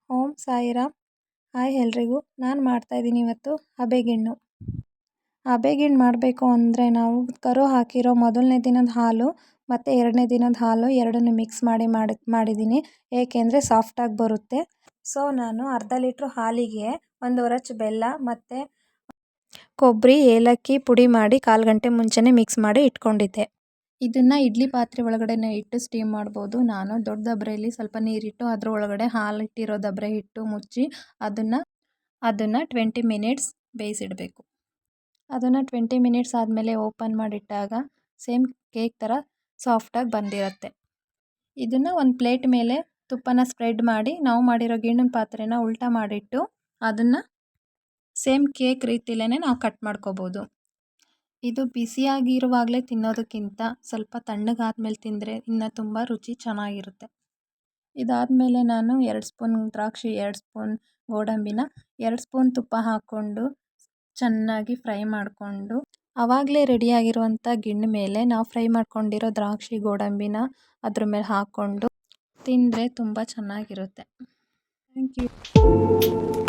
ಓಂ Sairam. Hi ಎಲ್ರಿಗೂ. ನಾನು ಮಾಡ್ತಾಯಿದ್ದೀನಿ ಇವತ್ತು ಹಬೆಗಿಣ್ಣು. ಹಬೆಗಿಣ್ಣು ಮಾಡಬೇಕು ಅಂದರೆ ನಾವು ಕರು ಹಾಕಿರೋ ಮೊದಲನೇ ದಿನದ ಹಾಲು ಮತ್ತು ಎರಡನೇ ದಿನದ ಹಾಲು ಎರಡನ್ನೂ ಮಿಕ್ಸ್ ಮಾಡಿದ್ದೀನಿ, ಏಕೆಂದರೆ ಸಾಫ್ಟಾಗಿ ಬರುತ್ತೆ. ಸೊ ನಾನು ಅರ್ಧ ಲೀಟ್ರ್ ಹಾಲಿಗೆ 1 ರಚ್ ಬೆಲ್ಲ ಮತ್ತು ಕೊಬ್ಬರಿ ಏಲಕ್ಕಿ ಪುಡಿ ಮಾಡಿ 1/4 ಗಂಟೆ ಮುಂಚೆನೇ ಮಿಕ್ಸ್ ಮಾಡಿ ಇಟ್ಕೊಂಡಿದ್ದೆ. ಇದನ್ನು ಇಡ್ಲಿ ಪಾತ್ರೆ ಒಳಗಡೆ ಇಟ್ಟು ಸ್ಟೀಮ್ ಮಾಡ್ಬೋದು. ನಾನು ದೊಡ್ಡ ದಬ್ರೆಯಲ್ಲಿ ಸ್ವಲ್ಪ ನೀರಿಟ್ಟು ಅದ್ರ ಒಳಗಡೆ ಹಾಲಿಟ್ಟಿರೋ ದಬ್ರೆ ಇಟ್ಟು ಮುಚ್ಚಿ ಅದನ್ನು 20 ಮಿನಿಟ್ಸ್ ಬೇಯಿಸಿಡಬೇಕು. ಅದನ್ನು 20 ಮಿನಿಟ್ಸ್ ಆದಮೇಲೆ ಓಪನ್ ಮಾಡಿಟ್ಟಾಗ ಸೇಮ್ ಕೇಕ್ ಥರ ಸಾಫ್ಟಾಗಿ ಬಂದಿರುತ್ತೆ. ಇದನ್ನು ಒಂದು ಪ್ಲೇಟ್ ಮೇಲೆ ತುಪ್ಪನ ಸ್ಪ್ರೆಡ್ ಮಾಡಿ ನಾವು ಮಾಡಿರೋ ಗಿಣ್ಣಿನ ಪಾತ್ರೆನ ಉಲ್ಟಾ ಮಾಡಿಟ್ಟು ಅದನ್ನು ಸೇಮ್ ಕೇಕ್ ರೀತಿಲೇ ನಾವು ಕಟ್ ಮಾಡ್ಕೋಬೋದು. ಇದು ಬಿಸಿಯಾಗಿರುವಾಗಲೇ ತಿನ್ನೋದಕ್ಕಿಂತ ಸ್ವಲ್ಪ ತಣ್ಣಗಾದ್ಮೇಲೆ ತಿಂದರೆ ಇನ್ನೂ ತುಂಬ ರುಚಿ ಚೆನ್ನಾಗಿರುತ್ತೆ. ಇದಾದಮೇಲೆ ನಾನು 2 ಸ್ಪೂನ್ ದ್ರಾಕ್ಷಿ, 2 ಸ್ಪೂನ್ ಗೋಡಂಬಿನ 2 ಸ್ಪೂನ್ ತುಪ್ಪ ಹಾಕ್ಕೊಂಡು ಚೆನ್ನಾಗಿ ಫ್ರೈ ಮಾಡಿಕೊಂಡು ಆವಾಗಲೇ ರೆಡಿಯಾಗಿರುವಂಥ ಗಿಣ್ಣು ಮೇಲೆ ನಾವು ಫ್ರೈ ಮಾಡ್ಕೊಂಡಿರೋ ದ್ರಾಕ್ಷಿ ಗೋಡಂಬಿನ ಅದ್ರ ಮೇಲೆ ಹಾಕ್ಕೊಂಡು ತಿಂದರೆ ತುಂಬ ಚೆನ್ನಾಗಿರುತ್ತೆ. Thank you.